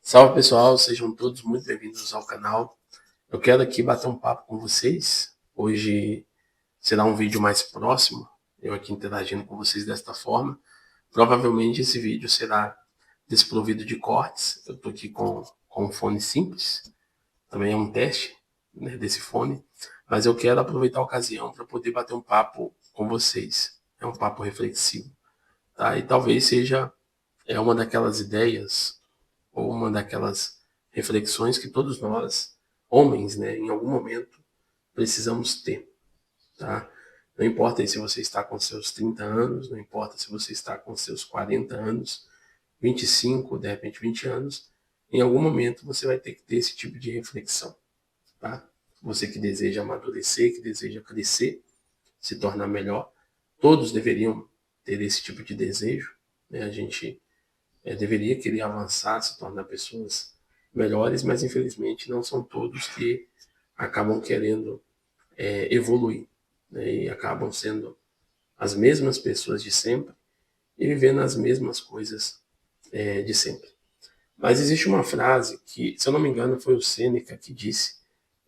Salve pessoal, sejam todos muito bem-vindos ao canal. Eu quero aqui bater um papo com vocês. Hoje será um vídeo mais próximo, eu aqui interagindo com vocês desta forma. Provavelmente esse vídeo será desprovido de cortes. Eu estou aqui com um fone simples, também é um teste, né, desse fone, mas eu quero aproveitar a ocasião para poder bater um papo com vocês. É um papo reflexivo, tá? E talvez seja uma daquelas ideias ou uma daquelas reflexões que todos nós, homens, né, em algum momento precisamos ter, tá? Não importa aí se você está com seus 30 anos, não importa se você está com seus 40 anos, 25, de repente 20 anos, em algum momento você vai ter que ter esse tipo de reflexão, tá? Você que deseja amadurecer, que deseja crescer, se tornar melhor, todos deveriam ter esse tipo de desejo, né? A gente deveria querer avançar, se tornar pessoas melhores, mas infelizmente não são todos que acabam querendo evoluir, né, e acabam sendo as mesmas pessoas de sempre e vivendo as mesmas coisas de sempre. Mas existe uma frase que, se eu não me engano, foi o Sêneca que disse,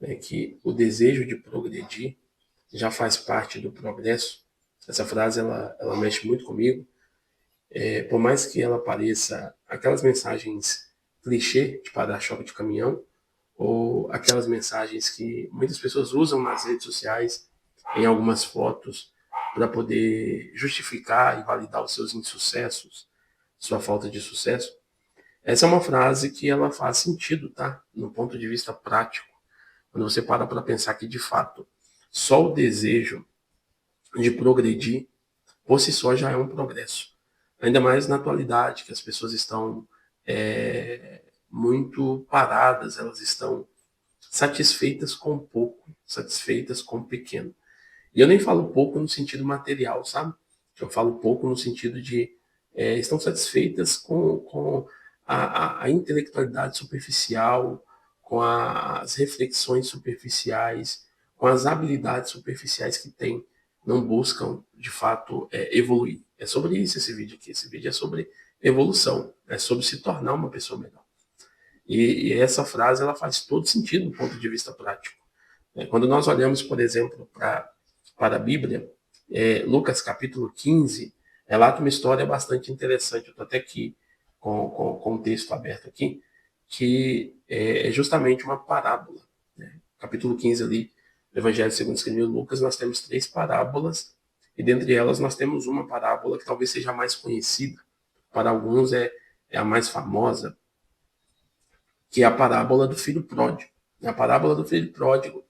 né, que o desejo de progredir já faz parte do progresso. Essa frase ela mexe muito comigo. Por mais que ela pareça aquelas mensagens clichê de para-choque de caminhão, ou aquelas mensagens que muitas pessoas usam nas redes sociais, em algumas fotos, para poder justificar e validar os seus insucessos, sua falta de sucesso. Essa é uma frase que ela faz sentido, tá? No ponto de vista prático, quando você para pensar que, de fato, só o desejo de progredir por si só já é um progresso. Ainda mais na atualidade, que as pessoas estão muito paradas, elas estão satisfeitas com pouco, satisfeitas com pequeno. E eu nem falo pouco no sentido material, sabe? Eu falo pouco no sentido de estão satisfeitas com a intelectualidade superficial, com as reflexões superficiais, com as habilidades superficiais que têm, não buscam de fato evoluir. É sobre isso esse vídeo aqui. Esse vídeo é sobre evolução, é sobre se tornar uma pessoa melhor. E essa frase ela faz todo sentido do ponto de vista prático. Quando nós olhamos, por exemplo, para a Bíblia, Lucas capítulo 15 relata uma história bastante interessante. Eu estou até aqui com o texto aberto aqui, que é justamente uma parábola. Né? Capítulo 15 ali, do Evangelho segundo escreveu Lucas, nós temos 3 parábolas, e dentre elas nós temos uma parábola que talvez seja a mais conhecida, para alguns é a mais famosa, que é a parábola do filho pródigo. A parábola do filho pródigo,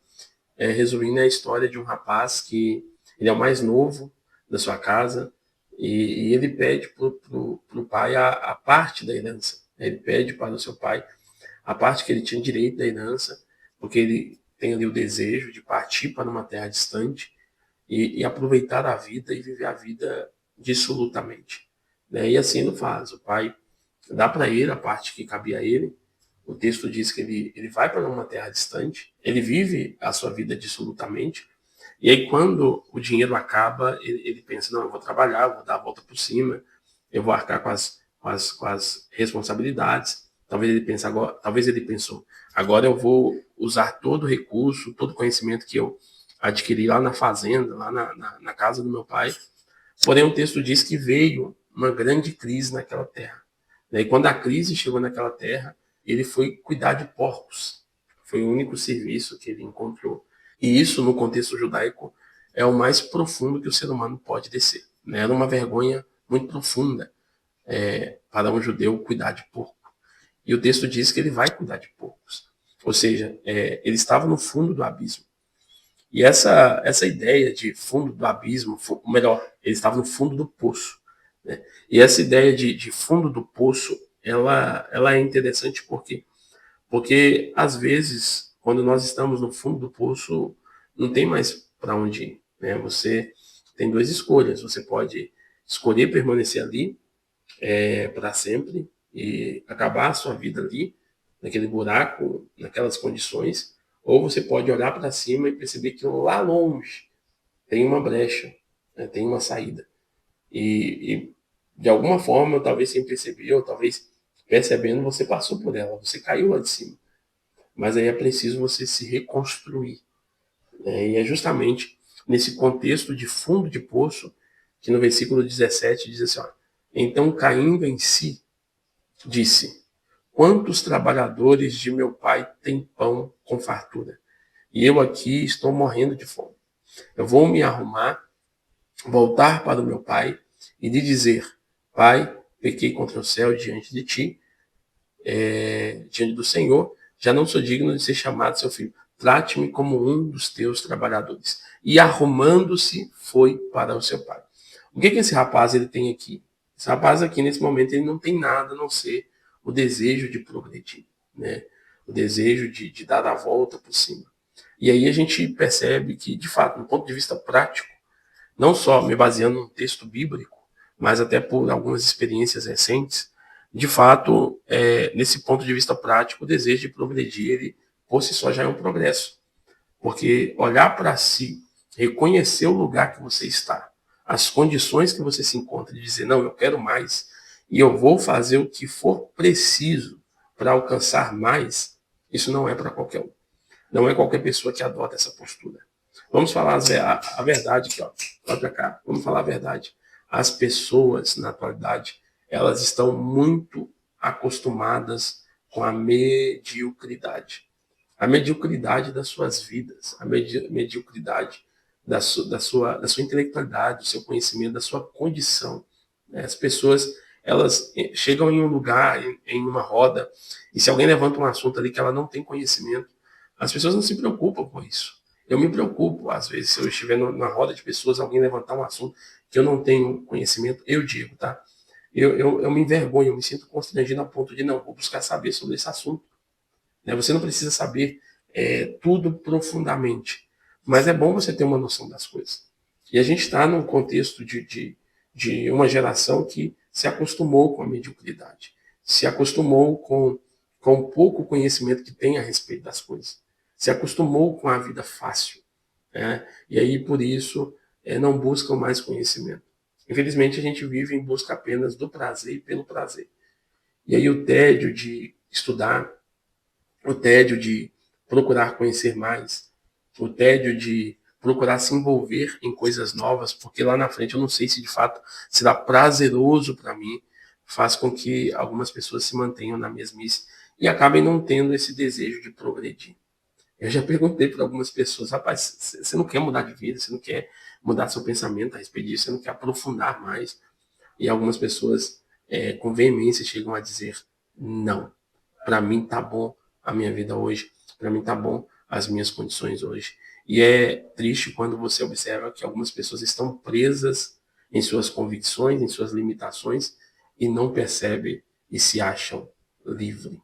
resumindo, é a história de um rapaz que ele é o mais novo da sua casa e ele pede para o pai a parte da herança. Ele pede para o seu pai a parte que ele tinha direito da herança, porque ele tem ali o desejo de partir para uma terra distante e aproveitar a vida e viver a vida dissolutamente. Né? E assim ele faz. O pai dá para ele a parte que cabia a ele. O texto diz que ele vai para uma terra distante, ele vive a sua vida dissolutamente, e aí quando o dinheiro acaba, ele pensa, não, eu vou trabalhar, eu vou dar a volta por cima, eu vou arcar com as responsabilidades. Talvez ele pensou, agora eu vou usar todo o recurso, todo o conhecimento que eu adquiri lá na fazenda, lá na casa do meu pai. Porém, o texto diz que veio uma grande crise naquela terra. E quando a crise chegou naquela terra, ele foi cuidar de porcos. Foi o único serviço que ele encontrou. E isso, no contexto judaico, é o mais profundo que o ser humano pode descer. Era uma vergonha muito profunda para um judeu cuidar de porco. E o texto diz que ele vai cuidar de porcos. Ou seja, ele estava no fundo do abismo. E essa ideia de fundo do abismo, melhor, ele estava no fundo do poço. Né? E essa ideia de fundo do poço, ela é interessante porque às vezes, quando nós estamos no fundo do poço, não tem mais para onde ir. Né? Você tem 2 escolhas. Você pode escolher permanecer ali para sempre e acabar a sua vida ali, naquele buraco, naquelas condições, ou você pode olhar para cima e perceber que lá longe tem uma brecha, né, tem uma saída. E de alguma forma, talvez sem perceber, ou talvez percebendo, você passou por ela, você caiu lá de cima. Mas aí é preciso você se reconstruir, né? E é justamente nesse contexto de fundo de poço que no versículo 17 diz assim, ó, então caindo em si, disse, quantos trabalhadores de meu pai têm pão com fartura? E eu aqui estou morrendo de fome. Eu vou me arrumar, voltar para o meu pai e lhe dizer, pai, pequei contra o céu diante de ti, diante do Senhor, já não sou digno de ser chamado seu filho. Trate-me como um dos teus trabalhadores. E arrumando-se, foi para o seu pai. O que esse rapaz ele tem aqui? Esse rapaz aqui, nesse momento, ele não tem nada a não ser o desejo de progredir, né? O desejo de dar a volta por cima. E aí a gente percebe que, de fato, do ponto de vista prático, não só me baseando num texto bíblico, mas até por algumas experiências recentes, de fato, nesse ponto de vista prático, o desejo de progredir, ele por si só já é um progresso. Porque olhar para si, reconhecer o lugar que você está, as condições que você se encontra, e dizer, não, eu quero mais, e eu vou fazer o que for preciso para alcançar mais, isso não é para qualquer um. Não é qualquer pessoa que adota essa postura. Vamos falar a verdade aqui, ó. Olha para cá. Vamos falar a verdade. As pessoas, na atualidade, elas estão muito acostumadas com a mediocridade. A mediocridade das suas vidas, a mediocridade da sua intelectualidade, do seu conhecimento, da sua condição. As pessoas, elas chegam em um lugar, em uma roda, e se alguém levanta um assunto ali que ela não tem conhecimento, as pessoas não se preocupam com isso. Eu me preocupo, às vezes, se eu estiver na roda de pessoas, alguém levantar um assunto que eu não tenho conhecimento, eu digo, tá? Eu me envergonho, eu me sinto constrangido a ponto de não, vou buscar saber sobre esse assunto. Né? Você não precisa saber tudo profundamente, mas é bom você ter uma noção das coisas. E a gente está num contexto de uma geração que se acostumou com a mediocridade, se acostumou com o pouco conhecimento que tem a respeito das coisas, se acostumou com a vida fácil, né? E aí, por isso, não buscam mais conhecimento. Infelizmente, a gente vive em busca apenas do prazer e pelo prazer. E aí o tédio de estudar, o tédio de procurar conhecer mais, o tédio de procurar se envolver em coisas novas, porque lá na frente eu não sei se de fato será prazeroso para mim, faz com que algumas pessoas se mantenham na mesmice e acabem não tendo esse desejo de progredir. Eu já perguntei para algumas pessoas, rapaz, você não quer mudar de vida, você não quer mudar seu pensamento a respeito disso, você não quer aprofundar mais? E algumas pessoas, com veemência, chegam a dizer, não, para mim tá bom a minha vida hoje, para mim tá bom as minhas condições hoje. E é triste quando você observa que algumas pessoas estão presas em suas convicções, em suas limitações, e não percebem e se acham livres,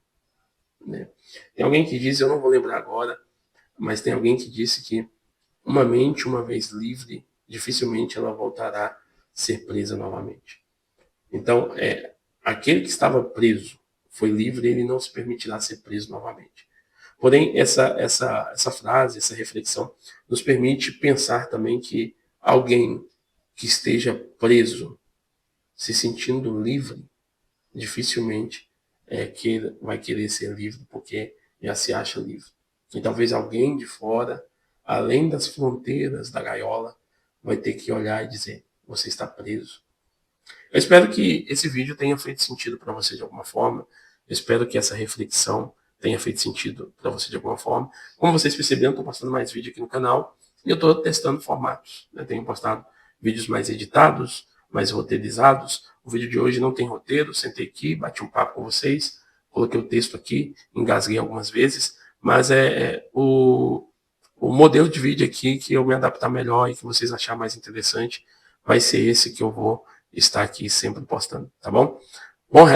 né? Tem alguém que diz, eu não vou lembrar agora, mas tem alguém que disse que uma mente, uma vez livre, dificilmente ela voltará a ser presa novamente. Então, aquele que estava preso foi livre, ele não se permitirá ser preso novamente. Porém, essa frase, essa reflexão, nos permite pensar também que alguém que esteja preso, se sentindo livre, dificilmente que vai querer ser livre, porque já se acha livre. E talvez alguém de fora, além das fronteiras da gaiola, vai ter que olhar e dizer: você está preso. Eu espero que esse vídeo tenha feito sentido para você de alguma forma. Eu espero que essa reflexão tenha feito sentido para você de alguma forma. Como vocês perceberam, estou postando mais vídeo aqui no canal e eu estou testando formatos, né? Tenho postado vídeos mais editados, mais roteirizados. O vídeo de hoje não tem roteiro, sentei aqui, bati um papo com vocês, coloquei o texto aqui, engasguei algumas vezes, mas o modelo de vídeo aqui que eu me adaptar melhor e que vocês acharem mais interessante vai ser esse que eu vou estar aqui sempre postando, tá bom? Bom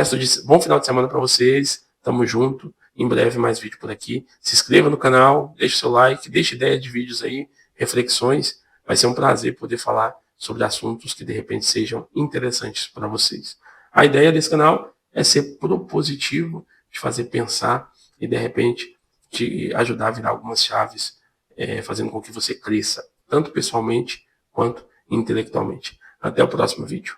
final de semana para vocês. Tamo junto. Em breve mais vídeo por aqui. Se inscreva no canal, deixe seu like, deixe ideia de vídeos aí, reflexões. Vai ser um prazer poder falar sobre assuntos que de repente sejam interessantes para vocês. A ideia desse canal é ser propositivo, de fazer pensar e de repente te ajudar a virar algumas chaves, fazendo com que você cresça, tanto pessoalmente quanto intelectualmente. Até o próximo vídeo.